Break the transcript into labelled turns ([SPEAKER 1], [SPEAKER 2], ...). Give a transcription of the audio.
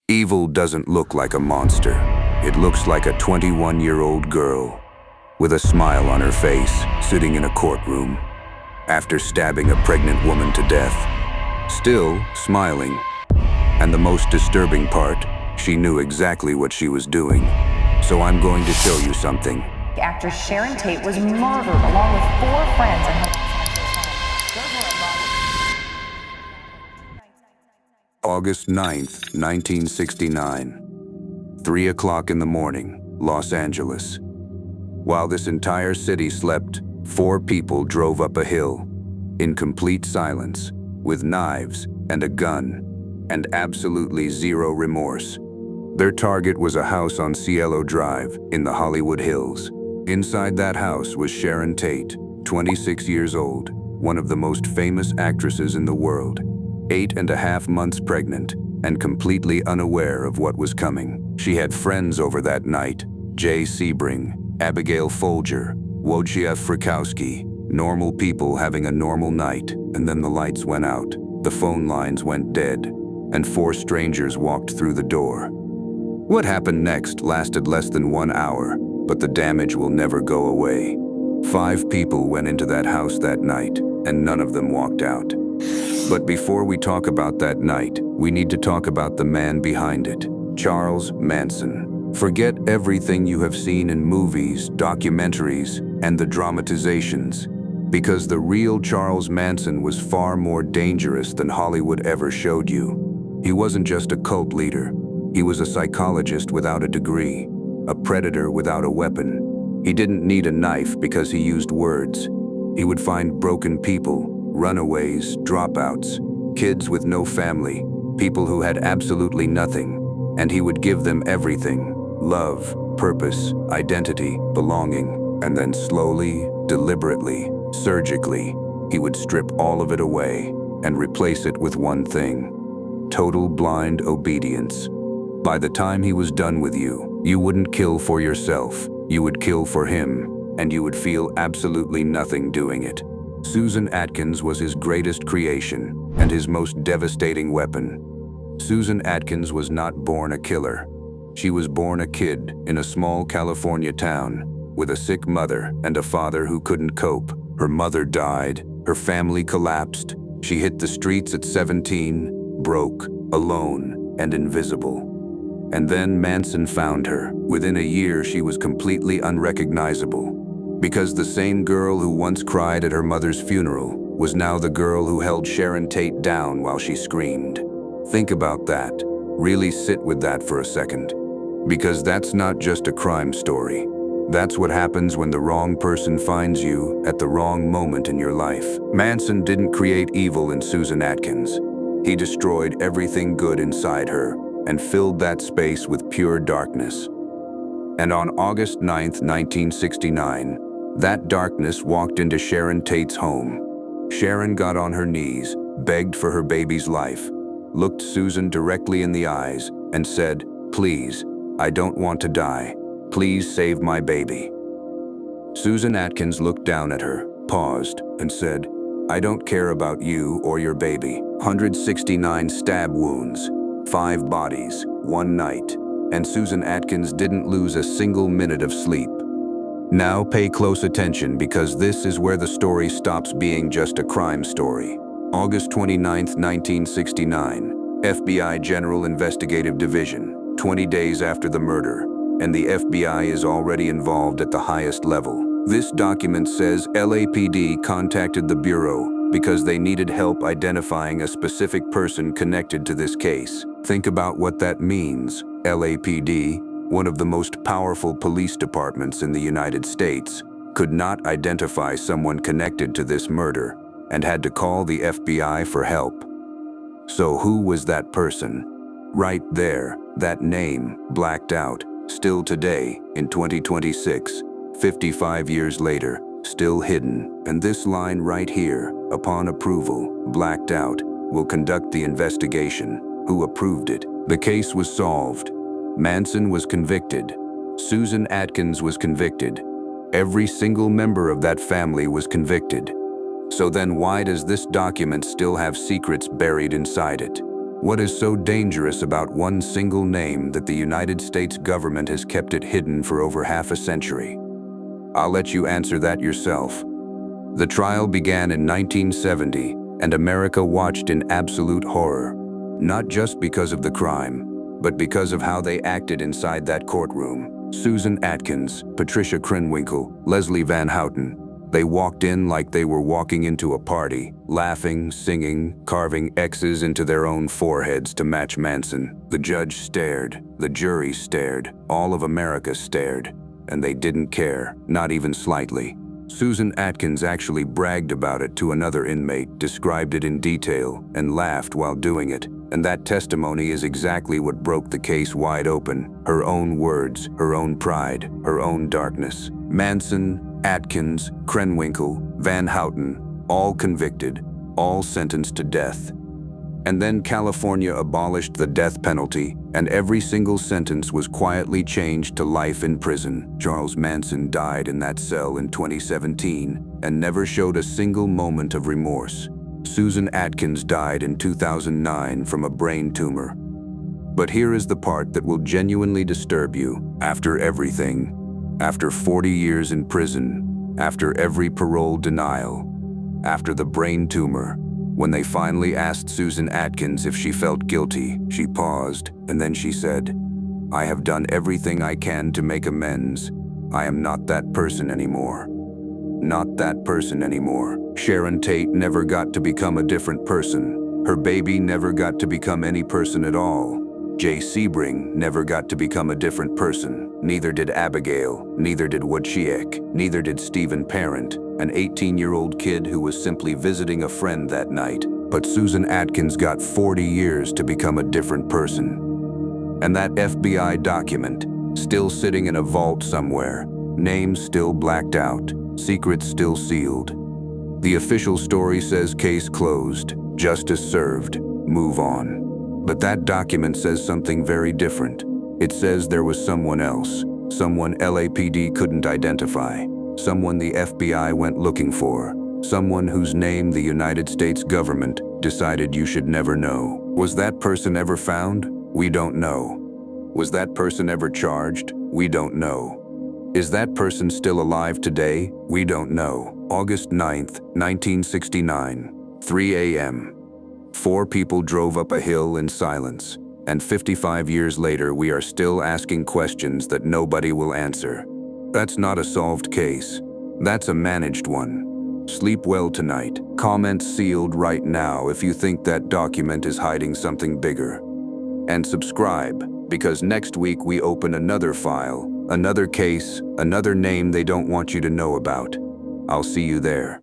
[SPEAKER 1] Evil doesn't look like a monster. It looks like a 21-year-old girl with a smile on her face, sitting in a courtroom after stabbing a pregnant woman to death, still smiling. And the most disturbing part, she knew exactly what she was doing. So I'm going to show you something.
[SPEAKER 2] Actress Sharon Tate was murdered along with 4 friends in her
[SPEAKER 1] August 9th, 1969. 3 o'clock in the morning, Los Angeles. While this entire city slept, 4 people drove up a hill, in complete silence, with knives and a gun, and absolutely zero remorse. Their target was a house on Cielo Drive in the Hollywood Hills. Inside that house was Sharon Tate, 26 years old, one of the most famous actresses in the world, 8.5 months pregnant, and completely unaware of what was coming. She had friends over that night: Jay Sebring, Abigail Folger, Wojciech Frykowski, normal people having a normal night, and then the lights went out, the phone lines went dead, and 4 strangers walked through the door. What happened next lasted less than 1 hour, but the damage will never go away. 5 people went into that house that night, and none of them walked out. But before we talk about that night, we need to talk about the man behind it, Charles Manson. Forget everything you have seen in movies, documentaries, and the dramatizations, because the real Charles Manson was far more dangerous than Hollywood ever showed you. He wasn't just a cult leader. He was a psychologist without a degree, a predator without a weapon. He didn't need a knife because he used words. He would find broken people, runaways, dropouts, kids with no family, people who had absolutely nothing, and he would give them everything: love, purpose, identity, belonging. And then slowly, deliberately, surgically, he would strip all of it away and replace it with one thing: total blind obedience. By the time he was done with you, you wouldn't kill for yourself, you would kill for him, and you would feel absolutely nothing doing it. Susan Atkins was his greatest creation and his most devastating weapon. Susan Atkins was not born a killer. She was born a kid in a small California town with a sick mother and a father who couldn't cope. Her mother died, her family collapsed. She hit the streets at 17, broke, alone, and invisible. And then Manson found her. Within a year, she was completely unrecognizable, because the same girl who once cried at her mother's funeral was now the girl who held Sharon Tate down while she screamed. Think about that. Really sit with that for a second. Because that's not just a crime story. That's what happens when the wrong person finds you at the wrong moment in your life. Manson didn't create evil in Susan Atkins. He destroyed everything good inside her and filled that space with pure darkness. And on August 9th, 1969, that darkness walked into Sharon Tate's home. Sharon got on her knees, begged for her baby's life, looked Susan directly in the eyes, and said, "Please, I don't want to die. Please save my baby." Susan Atkins looked down at her, paused, and said, "I don't care about you or your baby." 169 stab wounds, 5 bodies, 1 night, and Susan Atkins didn't lose a single minute of sleep. Now pay close attention, because this is where the story stops being just a crime story. August 29th, 1969, FBI General Investigative Division, 20 days after the murder, and the FBI is already involved at the highest level. This document says LAPD contacted the Bureau because they needed help identifying a specific person connected to this case. Think about what that means. LAPD, one of the most powerful police departments in the United States, could not identify someone connected to this murder and had to call the FBI for help. So who was that person? Right there, that name, blacked out, still today, in 2026, 55 years later, still hidden. And this line right here, upon approval, blacked out, will conduct the investigation. Who approved it? The case was solved. Manson was convicted. Susan Atkins was convicted. Every single member of that family was convicted. So then why does this document still have secrets buried inside it? What is so dangerous about one single name that the United States government has kept it hidden for over half a century? I'll let you answer that yourself. The trial began in 1970, and America watched in absolute horror, not just because of the crime, but because of how they acted inside that courtroom. Susan Atkins, Patricia Krenwinkel, Leslie Van Houten. They walked in like they were walking into a party, laughing, singing, carving X's into their own foreheads to match Manson. The judge stared, the jury stared, all of America stared, and they didn't care, not even slightly. Susan Atkins actually bragged about it to another inmate, described it in detail, and laughed while doing it. And that testimony is exactly what broke the case wide open. Her own words, her own pride, her own darkness. Manson, Atkins, Krenwinkel, Van Houten, all convicted, all sentenced to death. And then California abolished the death penalty, and every single sentence was quietly changed to life in prison. Charles Manson died in that cell in 2017 and never showed a single moment of remorse. Susan Atkins died in 2009 from a brain tumor. But here is the part that will genuinely disturb you. After everything, after 40 years in prison, after every parole denial, after the brain tumor, when they finally asked Susan Atkins if she felt guilty, she paused, and then she said, "I have done everything I can to make amends. I am not that person anymore. Not that person anymore." Sharon Tate never got to become a different person. Her baby never got to become any person at all. Jay Sebring never got to become a different person. Neither did Abigail, neither did Wojciech, neither did Stephen Parent, an 18-year-old kid who was simply visiting a friend that night. But Susan Atkins got 40 years to become a different person. And that FBI document, still sitting in a vault somewhere, names still blacked out, secrets still sealed. The official story says case closed, justice served, move on. But that document says something very different. It says there was someone else, someone LAPD couldn't identify, someone the FBI went looking for, someone whose name the United States government decided you should never know. Was that person ever found? We don't know. Was that person ever charged? We don't know. Is that person still alive today? We don't know. August 9th, 1969, 3 a.m. 4 people drove up a hill in silence, and 55 years later we are still asking questions that nobody will answer. That's not a solved case. That's a managed one. Sleep well tonight. Comments sealed right now if you think that document is hiding something bigger. And subscribe, because next week we open another file, another case, another name they don't want you to know about. I'll see you there.